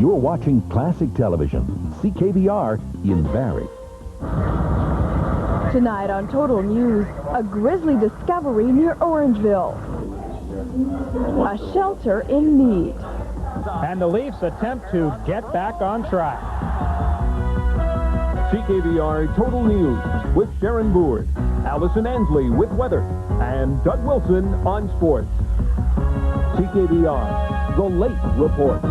You're watching Classic Television, CKVR in Barrie. Tonight on Total News, a grisly discovery near Orangeville. A shelter in need. And the Leafs attempt to get back on track. CKVR Total News with Sharon Boord, Allison Ansley with weather, and Doug Wilson on sports. CKVR, the Late Report.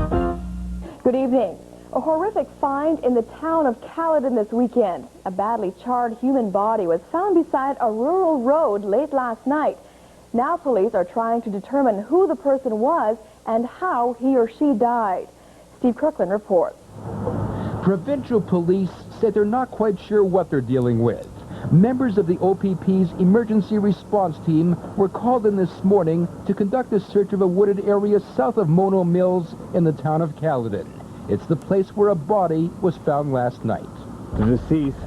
Good evening. A horrific find in the town of Caledon this weekend. A badly charred human body was found beside a rural road late last night. Now police are trying to determine who the person was and how he or she died. Steve Kirkland reports. Provincial police said they're not quite sure what they're dealing with. Members of the OPP's emergency response team were called in this morning to conduct a search of a wooded area south of Mono Mills in the town of Caledon. It's the place where a body was found last night. The deceased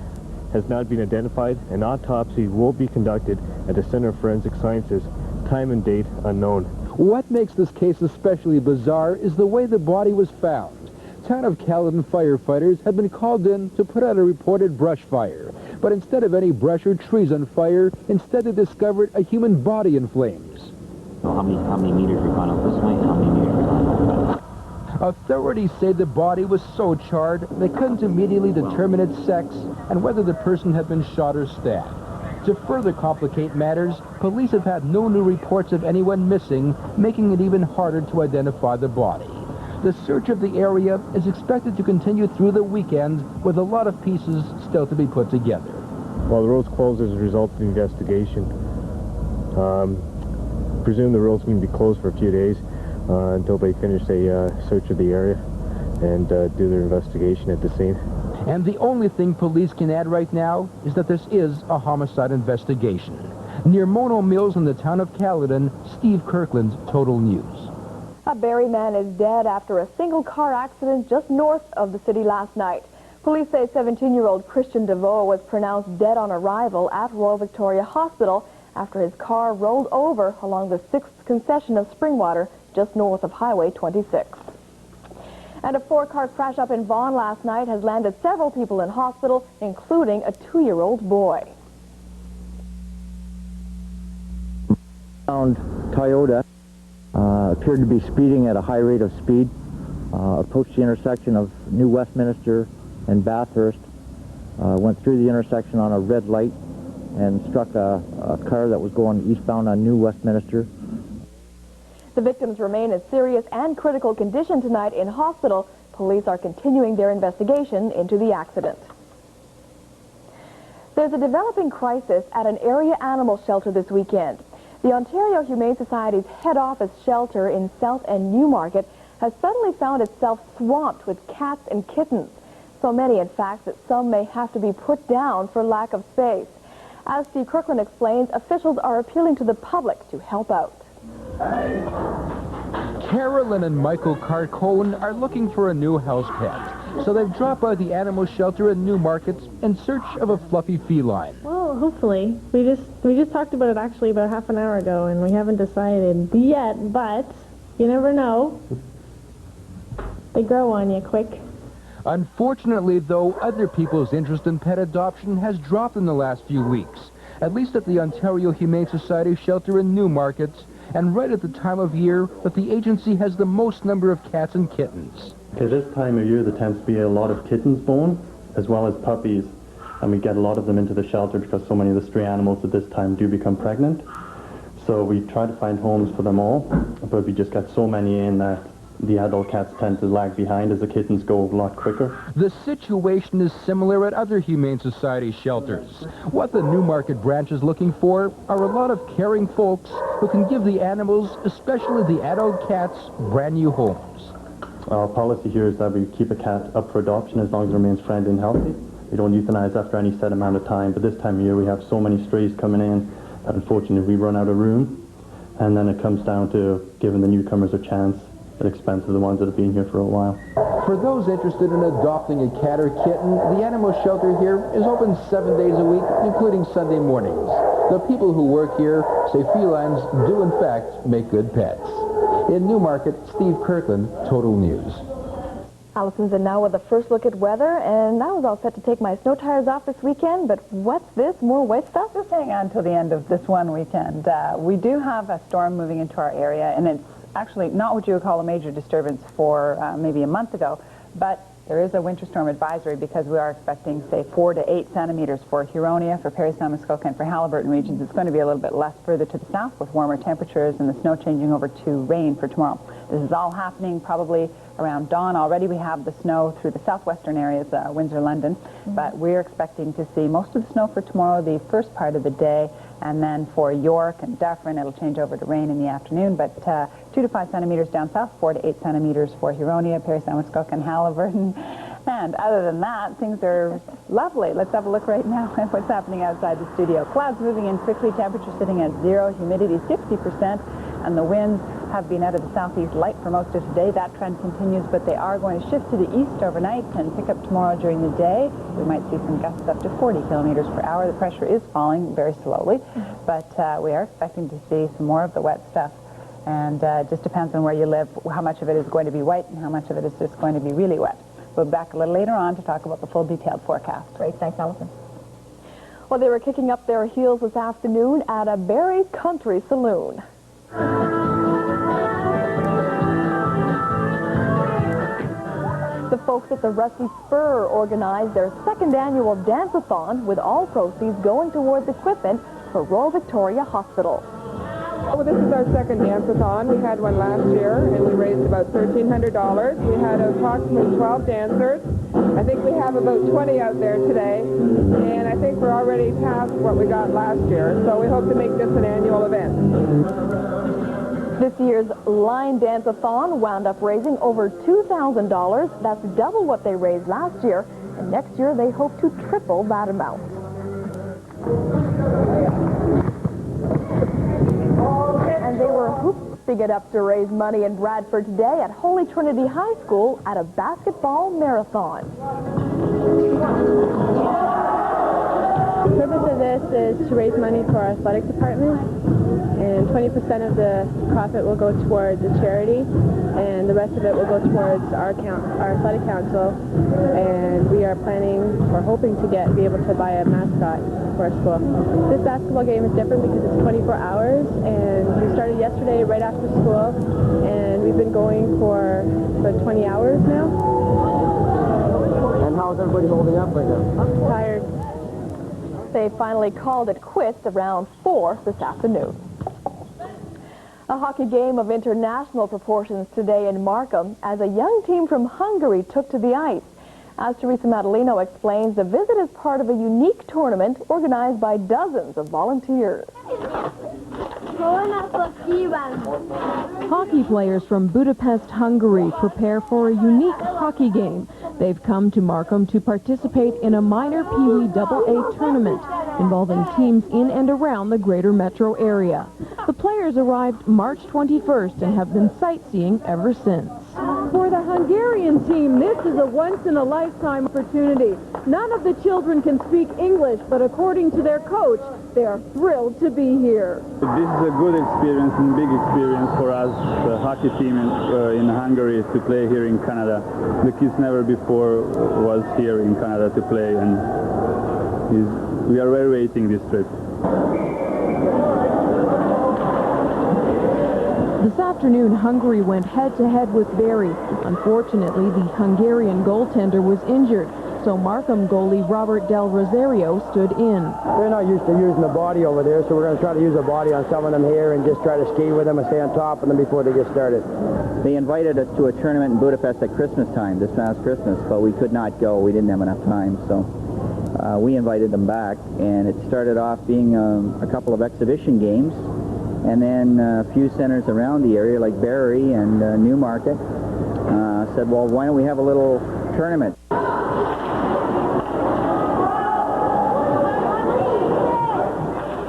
has not been identified. An autopsy will be conducted at the Center of Forensic Sciences. Time and date unknown. What makes this case especially bizarre is the way the body was found. Town of Caledon firefighters had been called in to put out a reported brush fire. But instead of any brush or trees on fire, instead they discovered a human body in flames. How many meters we've gone up this way and how many meters we've gone up that way? Authorities say the body was so charred they couldn't immediately determine its sex and whether the person had been shot or stabbed. To further complicate matters, police have had no new reports of anyone missing, making it even harder to identify the body. The search of the area is expected to continue through the weekend, with a lot of pieces still to be put together. While the road's closed as a result of the investigation, presume the road's going to be closed for a few days until they finish a search of the area and do their investigation at the scene. And the only thing police can add right now is that this is a homicide investigation. Near Mono Mills in the town of Caledon, Steve Kirkland, Total News. A Barrie man is dead after a single-car accident just north of the city last night. Police say 17-year-old Christian DeVoe was pronounced dead on arrival at Royal Victoria Hospital after his car rolled over along the 6th concession of Springwater just north of Highway 26. And a 4-car crash up in Vaughan last night has landed several people in hospital, including a 2-year-old boy. Found Toyota appeared to be speeding at a high rate of speed, approached the intersection of New Westminster and Bathurst, went through the intersection on a red light and struck a car that was going eastbound on New Westminster. The victims remain in serious and critical condition tonight in hospital. Police are continuing their investigation into the accident. There's a developing crisis at an area animal shelter this weekend. The Ontario Humane Society's head office shelter in South and Newmarket has suddenly found itself swamped with cats and kittens. So many, in fact, that some may have to be put down for lack of space. As Steve Kirkland explains, officials are appealing to the public to help out. Carolyn and Michael Carcone are looking for a new house pet, so they've dropped by the animal shelter in Newmarket in search of a fluffy feline. Well, hopefully. We just talked about it actually about half an hour ago, and we haven't decided yet, but you never know. They grow on you quick. Unfortunately, though, other people's interest in pet adoption has dropped in the last few weeks, at least at the Ontario Humane Society shelter in Newmarket, and right at the time of year that the agency has the most number of cats and kittens. At this time of year, there tends to be a lot of kittens born, as well as puppies, and we get a lot of them into the shelter because so many of the stray animals at this time do become pregnant. So we try to find homes for them all, but we just get so many in that the adult cats tend to lag behind as the kittens go a lot quicker. The situation is similar at other Humane Society shelters. What the Newmarket branch is looking for are a lot of caring folks who can give the animals, especially the adult cats, brand new homes. Our policy here is that we keep a cat up for adoption as long as it remains friendly and healthy. We don't euthanize after any set amount of time, but this time of year we have so many strays coming in that unfortunately we run out of room, and then it comes down to giving the newcomers a chance at the expense of the ones that have been here for a while. For those interested in adopting a cat or kitten, the animal shelter here is open 7 days a week, including Sunday mornings. The people who work here say felines do in fact make good pets. In Newmarket, Steve Kirkland, Total News. Allison's in now with a first look at weather, and I was all set to take my snow tires off this weekend, but what's this? More wet stuff? Just hang on till the end of this one weekend. We do have a storm moving into our area, and it's actually not what you would call a major disturbance for maybe a month ago, but there is a winter storm advisory because we are expecting, say, 4 to 8 centimeters for Huronia, for Parry Sound, Muskoka, and for Haliburton regions. It's going to be a little bit less further to the south with warmer temperatures and the snow changing over to rain for tomorrow. This is all happening probably around dawn. Already we have the snow through the southwestern areas, Windsor, London, but we're expecting to see most of the snow for tomorrow, the first part of the day, and then for York and Dufferin, it'll change over to rain in the afternoon, but 2 to 5 centimeters down south, 4 to 8 centimeters for Huronia, Parry Sound, Muskoka, and Haliburton. And other than that, things are lovely. Let's have a look right now at what's happening outside the studio. Clouds moving in quickly, temperature sitting at 0, humidity 60%, and the winds have been out of the southeast light for most of today. That trend continues, but they are going to shift to the east overnight and pick up tomorrow during the day. We might see some gusts up to 40 kilometers per hour. The pressure is falling very slowly, but we are expecting to see some more of the wet stuff. And it just depends on where you live, how much of it is going to be white and how much of it is just going to be really wet. We'll be back a little later on to talk about the full detailed forecast. Great, thanks, Allison. Well, they were kicking up their heels this afternoon at a Barrie Country Saloon. The folks at the Rusty Spur organized their second annual dance-a-thon, with all proceeds going towards equipment for Royal Victoria Hospital. Well, this is our second dance-a-thon. We had one last year, and we raised about $1,300. We had approximately 12 dancers. I think we have about 20 out there today, and I think we're already past what we got last year, so we hope to make this an annual event. This year's line dance-a-thon wound up raising over $2,000. That's double what they raised last year, and next year they hope to triple that amount. And they were hooping it up to raise money in Bradford today at Holy Trinity High School at a basketball marathon. The purpose of this is to raise money for our athletic department, and 20% of the profit will go towards a charity, and the rest of it will go towards our athletic council, and we are planning or hoping to be able to buy a mascot for our school. This basketball game is different because it's 24 hours, and we started yesterday right after school, and we've been going for about 20 hours now. And how's everybody holding up right now? I'm tired. They finally called it quits around 4 this afternoon. A hockey game of international proportions today in Markham as a young team from Hungary took to the ice. As Teresa Madalino explains, the visit is part of a unique tournament organized by dozens of volunteers. Hockey players from Budapest, Hungary prepare for a unique hockey game. They've come to Markham to participate in a minor Pee Wee AA tournament involving teams in and around the greater metro area. The players arrived March 21st and have been sightseeing ever since. For the Hungarian team, this is a once-in-a-lifetime opportunity. None of the children can speak English, but according to their coach, they are thrilled to be here. This is a good experience and big experience for us, the hockey team in Hungary, to play here in Canada. The kids never before was here in Canada to play, and we are very waiting this trip. This afternoon, Hungary went head-to-head with Barrie. Unfortunately, the Hungarian goaltender was injured, so Markham goalie Robert Del Rosario stood in. They're not used to using the body over there, so we're going to try to use the body on some of them here and just try to skate with them and stay on top of them before they get started. They invited us to a tournament in Budapest at Christmas time, this past Christmas, but we could not go. We didn't have enough time, so we invited them back, and it started off being a couple of exhibition games, and then a few centers around the area like Barrie and Newmarket said, well, why don't we have a little tournament?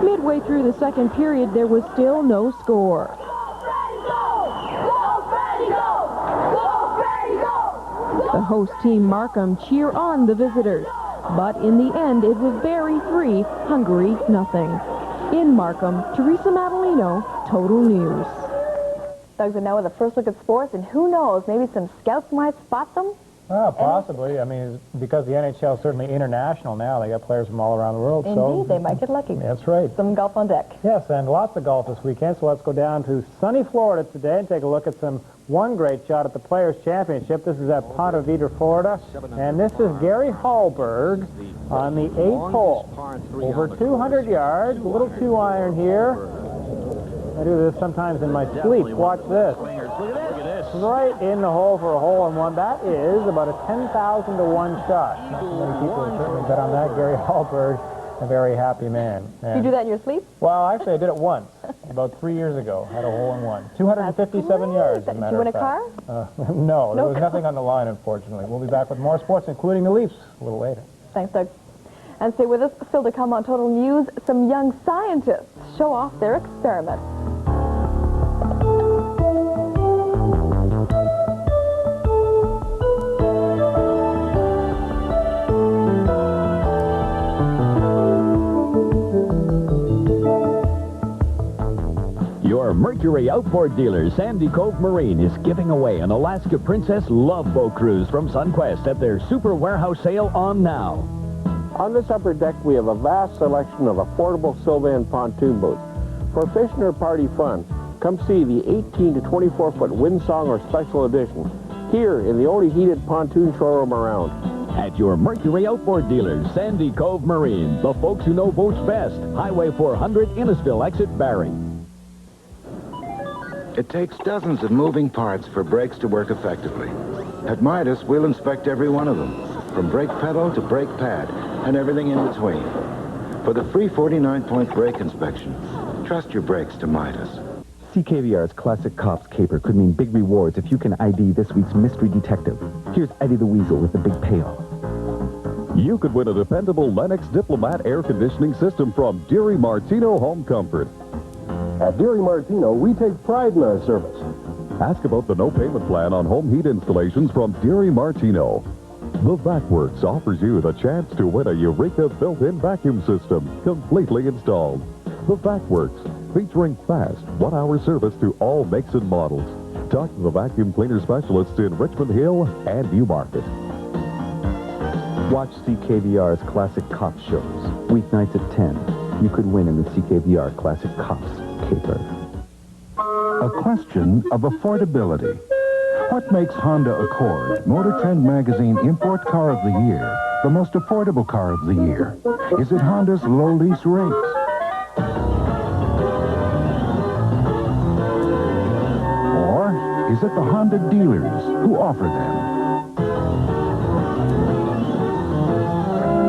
Midway through the second period, there was still no score. The host team Markham cheer on the visitors, but in the end it was Barrie 3, Hungary nothing. In Markham, Teresa Madalino, Total News. Doug's now with a first look at sports, and who knows, maybe some scouts might spot them Well, possibly. I mean, because the NHL is certainly international now. They got players from all around the world. Indeed, they might get lucky. That's right. Some golf on deck. Yes, and lots of golf this weekend. So let's go down to sunny Florida today and take a look at one great shot at the Players' Championship. This is at Ponte Vedra, Florida. And this is Gary Hallberg on the 8th hole. Over 200 yards, a little 2-iron here. I do this sometimes in my sleep. Watch this. Right in the hole for a hole-in-one. That is about a 10,000 to 1 shot. Not many people have certainly bet on that. Gary Hallberg, a very happy man. You do that in your sleep? Well, actually, I did it once, about 3 years ago. Had a hole-in-one. 257 yards, as a matter of fact. Did you win a car? No, there was nothing on the line, unfortunately. We'll be back with more sports, including the Leafs, a little later. Thanks, Doug. And stay with us. Still to come on Total News, some young scientists show off their experiments. Your Mercury outboard dealer, Sandy Cove Marine, is giving away an Alaska Princess Love Boat Cruise from Sunquest at their Super Warehouse Sale on now. On this upper deck, we have a vast selection of affordable Sylvan pontoon boats. For fishing or party fun, come see the 18 to 24-foot Windsong or Special Edition here in the only heated pontoon showroom around. At your Mercury outboard dealer, Sandy Cove Marine, the folks who know boats best. Highway 400, Innisfil, exit Barrie. It takes dozens of moving parts for brakes to work effectively. At Midas, we'll inspect every one of them, from brake pedal to brake pad, and everything in between. For the free 49-point brake inspection, trust your brakes to Midas. CKVR's Classic Cops caper could mean big rewards if you can ID this week's mystery detective. Here's Eddie the Weasel with the big payoff. You could win a dependable Lennox Diplomat air conditioning system from Deary Martino Home Comfort. At Deary Martino, we take pride in our service. Ask about the no-payment plan on home heat installations from Deary Martino. The VacWorks offers you the chance to win a Eureka built-in vacuum system, completely installed. The VacWorks, featuring fast, one-hour service to all makes and models. Talk to the vacuum cleaner specialists in Richmond Hill and Newmarket. Watch CKVR's Classic Cops shows, weeknights at 10. You could win in the CKVR Classic Cops caper. A question of affordability. What makes Honda Accord, Motor Trend Magazine Import Car of the Year, the most affordable car of the year? Is it Honda's low lease rates? Or is it the Honda dealers who offer them?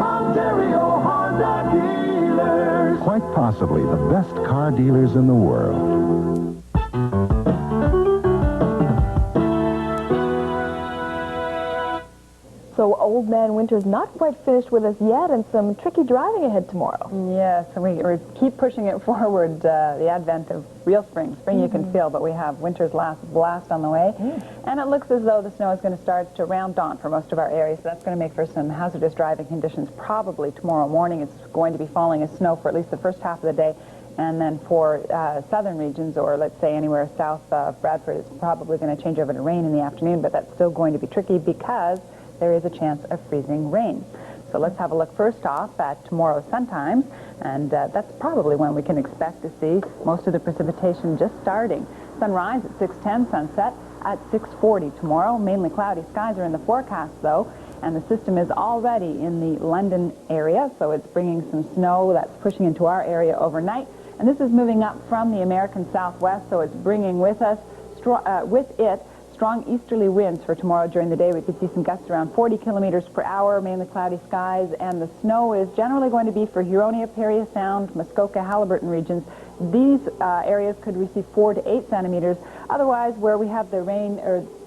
Ontario Honda dealers. Quite possibly the best car dealers in the world. So Old Man Winter's not quite finished with us yet, and some tricky driving ahead tomorrow. Yes, and we keep pushing it forward, the advent of real spring. Spring you can feel, but we have winter's last blast on the way. And it looks as though the snow is going to start around dawn for most of our areas, so that's going to make for some hazardous driving conditions probably tomorrow morning. It's going to be falling as snow for at least the first half of the day. And then for southern regions, or let's say anywhere south of Bradford, it's probably going to change over to rain in the afternoon, but that's still going to be tricky because there is a chance of freezing rain. So let's have a look first off at tomorrow's sun times, and that's probably when we can expect to see most of the precipitation just starting. Sunrise at 6:10, sunset at 6:40 tomorrow. Mainly cloudy skies are in the forecast, though, and the system is already in the London area, so it's bringing some snow that's pushing into our area overnight. And this is moving up from the American Southwest, so it's bringing with us, strong easterly winds for tomorrow during the day. We could see some gusts around 40 kilometers per hour, mainly cloudy skies, and the snow is generally going to be for Huronia, Peria Sound, Muskoka, Haliburton regions. These areas could receive 4 to 8 centimeters. Otherwise, where we have the rain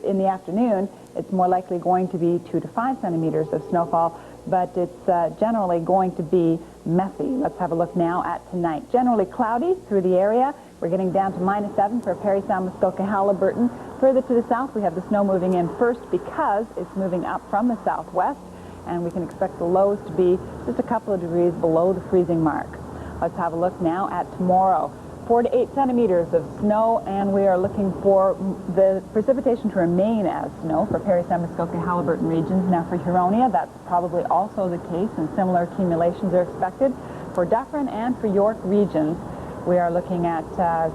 in the afternoon, it's more likely going to be 2 to 5 centimeters of snowfall, but it's generally going to be messy. Let's have a look now at tonight. Generally cloudy through the area. We're getting down to -7 for Peria Sound, Muskoka, Haliburton. Further to the south, we have the snow moving in first because it's moving up from the southwest, and we can expect the lows to be just a couple of degrees below the freezing mark. Let's have a look now at tomorrow. 4 to 8 centimeters of snow, and we are looking for the precipitation to remain as snow for Perry, San Muskoka, Haliburton regions. Now for Huronia, that's probably also the case, and similar accumulations are expected. For Dufferin and for York regions, we are looking at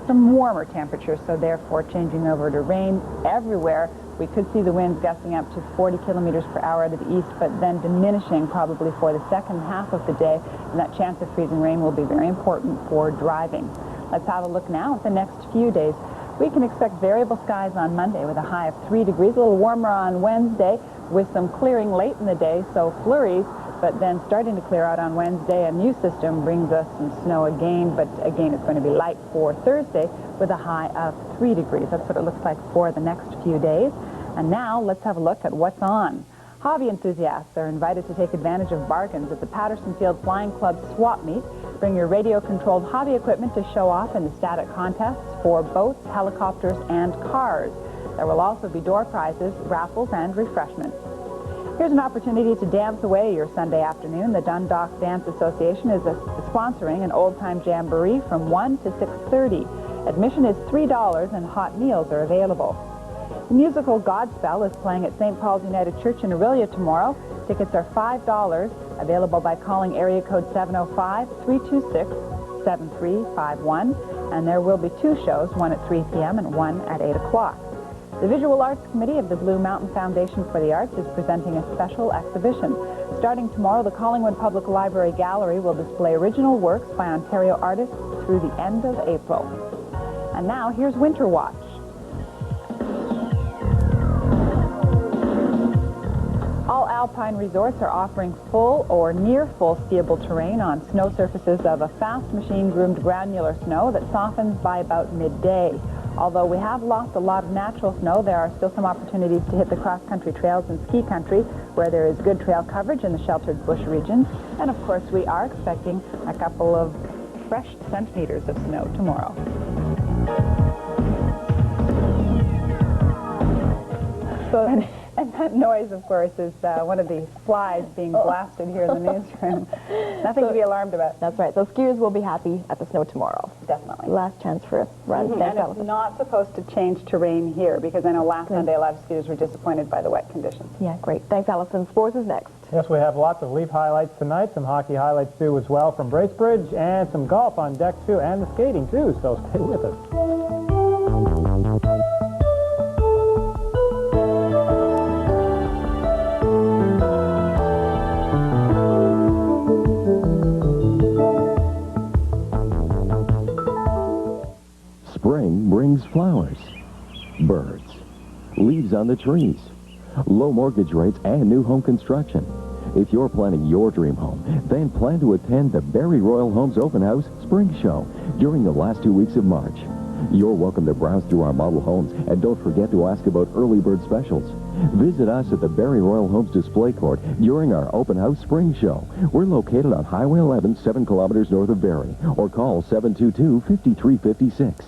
some warmer temperatures, so therefore changing over to rain everywhere. We could see the winds gusting up to 40 kilometers per hour out of the east, but then diminishing probably for the second half of the day, and that chance of freezing rain will be very important for driving. Let's have a look now at the next few days. We can expect variable skies on Monday with a high of 3 degrees, a little warmer on Wednesday with some clearing late in the day, so flurries, but then starting to clear out on Wednesday. A new system brings us some snow again, but again it's going to be light for Thursday with a high of 3 degrees. That's what it looks like for the next few days. And now let's have a look at what's on. Hobby enthusiasts are invited to take advantage of bargains at the Patterson Field Flying Club Swap Meet. Bring your radio-controlled hobby equipment to show off in the static contests for boats, helicopters, and cars. There will also be door prizes, raffles, and refreshments. Here's an opportunity to dance away your Sunday afternoon. The Dundalk Dance Association is sponsoring an old-time jamboree from 1 to 6:30. Admission is $3 and hot meals are available. The musical Godspell is playing at St. Paul's United Church in Orillia tomorrow. Tickets are $5, available by calling area code 705-326-7351. And there will be 2 shows, one at 3 p.m. and one at 8 o'clock. The Visual Arts Committee of the Blue Mountain Foundation for the Arts is presenting a special exhibition. Starting tomorrow, the Collingwood Public Library Gallery will display original works by Ontario artists through the end of April. And now, here's Winter Watch. All alpine resorts are offering full or near full skiable terrain on snow surfaces of a fast machine-groomed granular snow that softens by about midday. Although we have lost a lot of natural snow, there are still some opportunities to hit the cross-country trails in ski country where there is good trail coverage in the sheltered bush regions. And of course, we are expecting a couple of fresh centimeters of snow tomorrow. So, and that noise, of course, is one of the flies being blasted here in the newsroom. Nothing to be alarmed about. That's right. So skiers will be happy at the snow tomorrow. Definitely. Last chance for a run. And it's not supposed to change to rain here, because I know last Sunday a lot of skiers were disappointed by the wet conditions. Yeah, great. Thanks, Allison. Sports is next. Yes, we have lots of Leaf highlights tonight, some hockey highlights too as well from Bracebridge, and some golf on deck too, and the skating too, so stay with us. Spring brings flowers, birds, leaves on the trees, low mortgage rates, and new home construction. If you're planning your dream home, then plan to attend the Barrie Royal Homes Open House Spring Show during the last 2 weeks of March. You're welcome to browse through our model homes, and don't forget to ask about early bird specials. Visit us at the Barrie Royal Homes Display Court during our Open House Spring Show. We're located on Highway 11, 7 kilometers north of Barrie, or call 722-5356.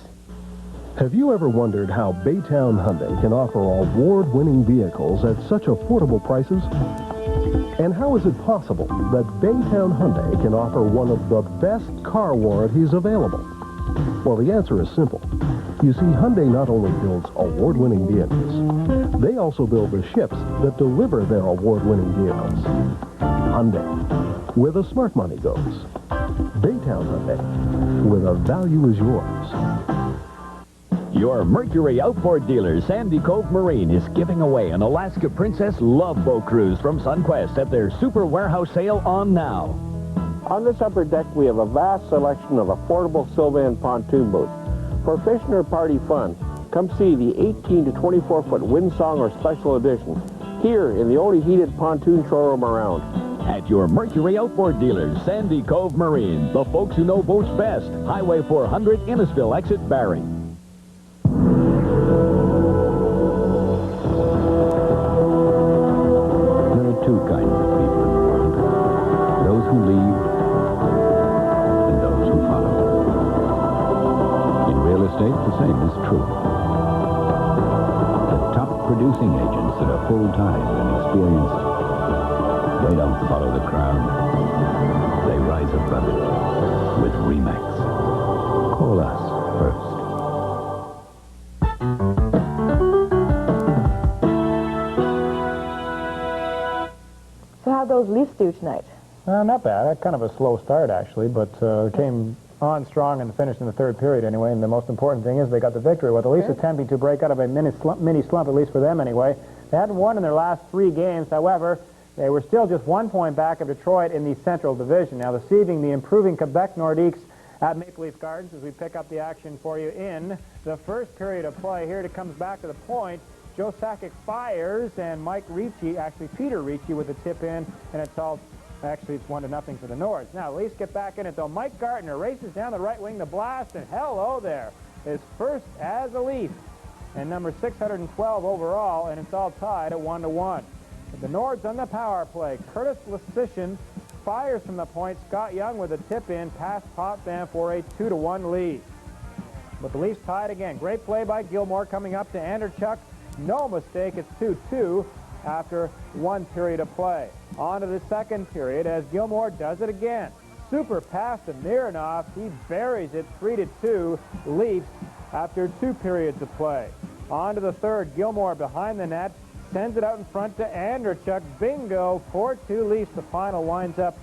Have you ever wondered how Baytown Hyundai can offer award-winning vehicles at such affordable prices? And how is it possible that Baytown Hyundai can offer one of the best car warranties available? Well, the answer is simple. You see, Hyundai not only builds award-winning vehicles, they also build the ships that deliver their award-winning vehicles. Hyundai, where the smart money goes. Baytown Hyundai, where the value is yours. Your Mercury Outboard dealer, Sandy Cove Marine, is giving away an Alaska Princess Love Boat Cruise from SunQuest at their Super Warehouse Sale on now. On this upper deck, we have a vast selection of affordable Sylvan pontoon boats. For fishing or party fun, come see the 18 to 24-foot Windsong or Special Edition here in the only heated pontoon showroom around. At your Mercury Outboard dealer, Sandy Cove Marine, the folks who know boats best. Highway 400, Innisfil, exit Barrie. There are two kinds of people in the world. Those who leave and those who follow. In real estate, the same is true. The top producing agents that are full-time and experienced, they don't follow the crowd. They rise above it with RE/MAX. Call us first. So how'd those Leafs do tonight? Not bad. Kind of a slow start, actually, but came on strong and finished in the third period anyway, and the most important thing is they got the victory, with the Leafs attempting to break out of a mini slump, at least for them anyway. They hadn't won in their last 3 games, however, they were still just 1 point back of Detroit in the Central Division. Now this evening, the improving Quebec Nordiques at Maple Leaf Gardens as we pick up the action for you in the first period of play. Here it comes back to the point. Joe Sakic fires, and Peter Ricci with the tip in, and it's 1-0 for the Nords. Now, the Leafs get back in it, though. Mike Gartner races down the right wing, the blast, and hello there. His first as a Leaf, and number 612 overall, and it's all tied at 1-1. The Nords on the power play. Curtis Lasician fires from the point. Scott Young with a tip in, past Potvin for a 2-1 lead. But the Leafs tied again. Great play by Gilmore coming up to Anderchuk. No mistake, it's 2-2 after 1 period of play. On to the second period as Gilmore does it again. Super pass to Mironov. He buries it, 3-2 Leafs after 2 periods of play. On to the third. Gilmore behind the net. Sends it out in front to Anderchuk. Bingo, 4-2 Leafs. The final winds up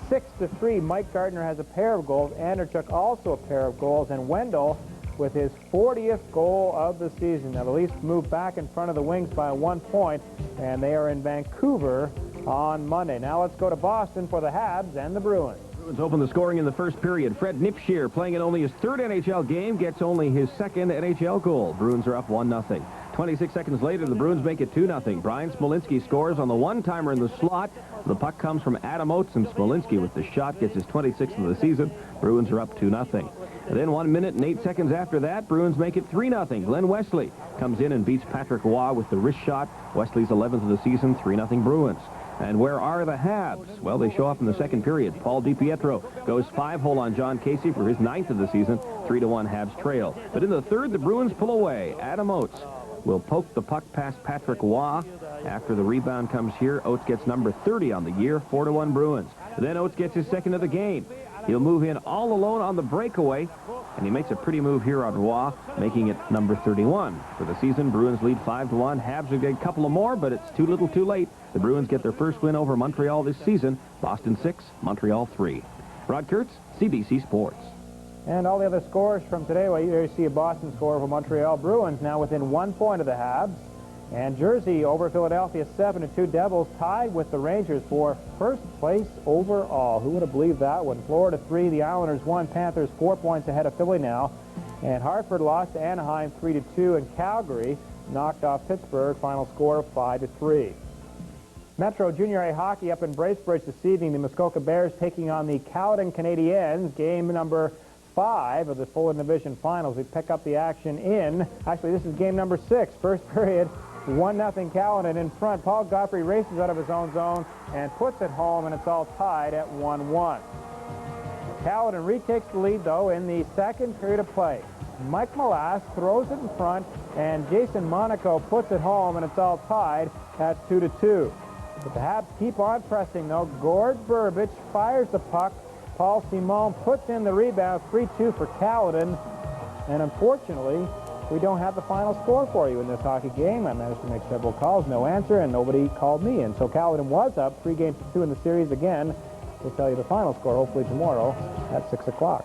6-3. Mike Gardner has a pair of goals. Anderchuk also a pair of goals. And Wendell with his 40th goal of the season. Now the Leafs move back in front of the Wings by 1 point, and they are in Vancouver on Monday. Now let's go to Boston for the Habs and the Bruins. Bruins open the scoring in the first period. Fred Nipschier, playing in only his 3rd NHL game, gets only his 2nd NHL goal. Bruins are up 1-0. 26 seconds later, the Bruins make it 2-0. Brian Smolinski scores on the one-timer in the slot. The puck comes from Adam Oates, and Smolinski with the shot gets his 26th of the season. Bruins are up 2-0. Then 1 minute and 8 seconds after that, Bruins make it 3-0. Glenn Wesley comes in and beats Patrick Waugh with the wrist shot. Wesley's 11th of the season, 3-0 Bruins. And where are the Habs? Well, they show up in the second period. Paul DiPietro goes 5-hole on John Casey for his 9th of the season. 3-1 Habs trail. But in the third, the Bruins pull away. Adam Oates will poke the puck past Patrick Waugh. After the rebound comes here, Oates gets number 30 on the year, 4-1 Bruins. Then Oates gets his 2nd of the game. He'll move in all alone on the breakaway, and he makes a pretty move here on Waugh, making it number 31. For the season, Bruins lead 5-1. Habs will get a couple of more, but it's too little too late. The Bruins get their first win over Montreal this season. Boston 6, Montreal 3. Rod Kurtz, CBC Sports. And all the other scores from today, well, you see a Boston score over Montreal. Bruins now within 1 point of the Habs. And Jersey over Philadelphia 7-2. Devils tied with the Rangers for first place overall. Who would have believed that one? Florida 3, the Islanders 1, Panthers 4 points ahead of Philly now. And Hartford lost to Anaheim 3-2, and Calgary knocked off Pittsburgh, final score of 5-3. Metro Junior A hockey up in Bracebridge this evening. The Muskoka Bears taking on the Caledon Canadiens, game number 5 of the Fuller Division Finals. We pick up the action in, actually this is game number 6, first period. 1-0 Caledon in front. Paul Godfrey races out of his own zone and puts it home, and it's all tied at 1-1. Caledon retakes the lead, though, in the second period of play. Mike Molass throws it in front, and Jason Monaco puts it home, and it's all tied at 2-2. But the Habs keep on pressing, though. Gord Burbage fires the puck. Paul Simon puts in the rebound, 3-2 for Caledon, and unfortunately, we don't have the final score for you in this hockey game. I managed to make several calls, no answer, and nobody called me. And so Caledon was up 3-2 in the series again. We'll tell you the final score hopefully tomorrow at 6 o'clock.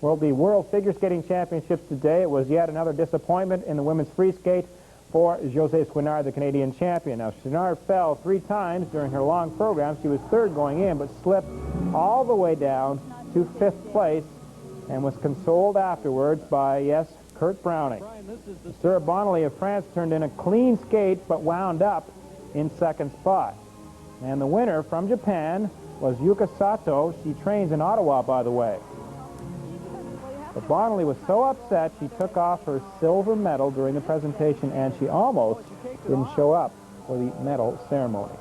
Well, the World Figure Skating Championships today, it was yet another disappointment in the women's free skate for Josée Chouinard, the Canadian champion. Now, Chouinard fell 3 times during her long program. She was 3rd going in, but slipped all the way down to 5th place and was consoled afterwards by, yes, Kurt Browning. Sarah Bonnelly of France turned in a clean skate, but wound up in 2nd spot. And the winner from Japan was Yuka Sato. She trains in Ottawa, by the way. But Bonnelly was so upset, she took off her silver medal during the presentation, and she almost didn't show up for the medal ceremony.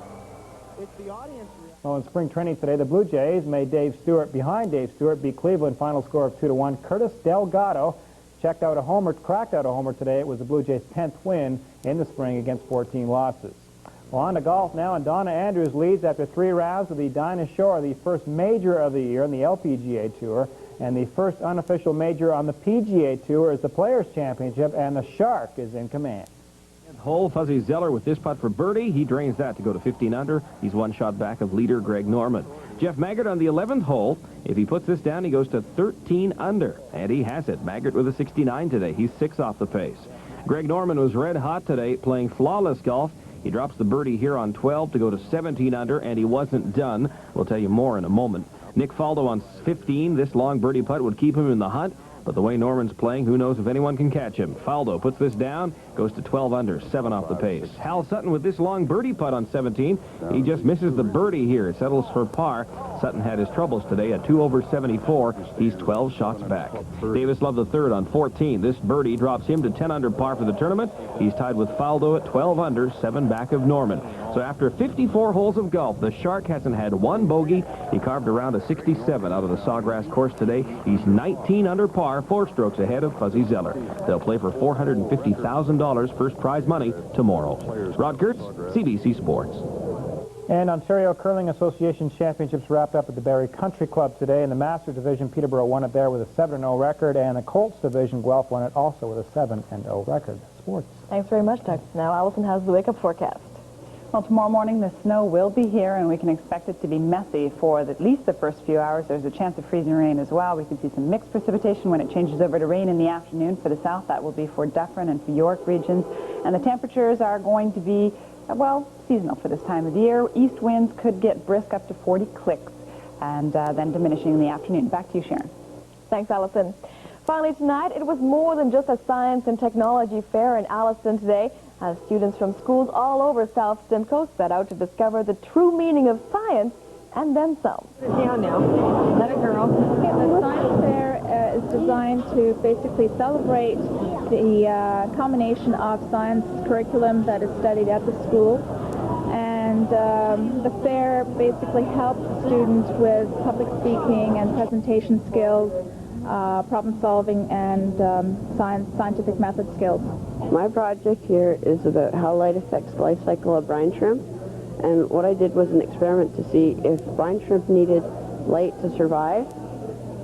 Well, in spring training today, the Blue Jays made Dave Stewart, behind Dave Stewart, beat Cleveland, final score of 2-1. Curtis Delgado cracked out a homer today. It was the Blue Jays' 10th win in the spring against 14 losses. Well, on to golf now, and Donna Andrews leads after 3 rounds with the Dinah Shore, the first major of the year in the LPGA Tour. And the first unofficial major on the PGA Tour is the Players' Championship, and the Shark is in command. Hole, Fuzzy Zeller with this putt for birdie. He drains that to go to 15 under. He's one shot back of leader Greg Norman. Jeff Maggart on the 11th hole. If he puts this down, he goes to 13 under. And he has it. Maggart with a 69 today. He's 6 off the pace. Greg Norman was red hot today, playing flawless golf. He drops the birdie here on 12 to go to 17 under, and he wasn't done. We'll tell you more in a moment. Nick Faldo on 15. This long birdie putt would keep him in the hunt. But the way Norman's playing, who knows if anyone can catch him. Faldo puts this down, goes to 12 under, 7 off the pace. Hal Sutton with this long birdie putt on 17. He just misses the birdie here. It settles for par. Sutton had his troubles today at 2 over 74. He's 12 shots back. Davis Love the third on 14. This birdie drops him to 10 under par for the tournament. He's tied with Faldo at 12 under, 7 back of Norman. So after 54 holes of golf, the Shark hasn't had one bogey. He carved around a 67 out of the Sawgrass course today. He's 19 under par, 4 strokes ahead of Fuzzy Zeller. They'll play for $450,000 first prize money tomorrow. Rod Kurtz, CBC Sports. And Ontario Curling Association Championships wrapped up at the Barrie Country Club today. In the Masters Division, Peterborough won it there with a 7-0 record, and the Colts Division, Guelph won it also with a 7-0 record. Sports. Thanks very much, Doug. Now Allison has the wake-up forecast. Well, tomorrow morning the snow will be here, and we can expect it to be messy for at least the first few hours. There's a chance of freezing rain as well. We can see some mixed precipitation when it changes over to rain in the afternoon. For the south, that will be for Dufferin and for York regions. And the temperatures are going to be, well, seasonal for this time of the year. East winds could get brisk up to 40 clicks, and then diminishing in the afternoon. Back to you, Sharon. Thanks, Allison. Finally tonight, it was more than just a science and technology fair in Alliston today, as students from schools all over South Simcoe set out to discover the true meaning of science and then some. Down now. Let it girl. The science fair is designed to basically celebrate the combination of science curriculum that is studied at the school. And the fair basically helps students with public speaking and presentation skills, problem solving, and scientific method skills. My project here is about how light affects the life cycle of brine shrimp, and what I did was an experiment to see if brine shrimp needed light to survive.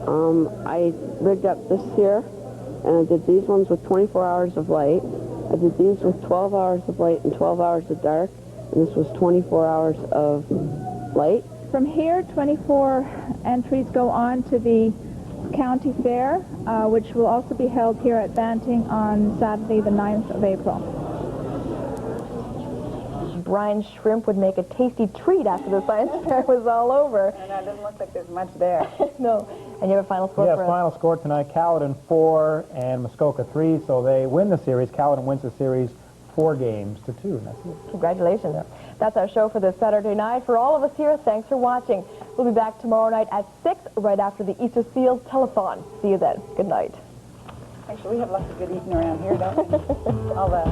I rigged up this here, and I did these ones with 24 hours of light. I did these with 12 hours of light and 12 hours of dark, and this was 24 hours of light. From here, 24 entries go on to the County Fair, which will also be held here at Banting on Saturday, the 9th of April. Brine shrimp would make a tasty treat after the science fair was all over. And it doesn't look like there's much there. No. And you have a final score yes, for us? Final score tonight, Caledon 4 and Muskoka 3, so they win the series. Caledon wins the series 4 games to 2, and that's it. Congratulations. Yeah. That's our show for this Saturday night. For all of us here, thanks for watching. We'll be back tomorrow night at 6, right after the Easter Seals telethon. See you then. Good night. Actually, we have lots of good eating around here, don't we? all the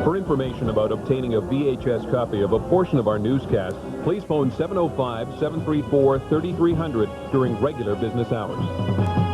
For information about obtaining a VHS copy of a portion of our newscast, please phone 705-734-3300 during regular business hours.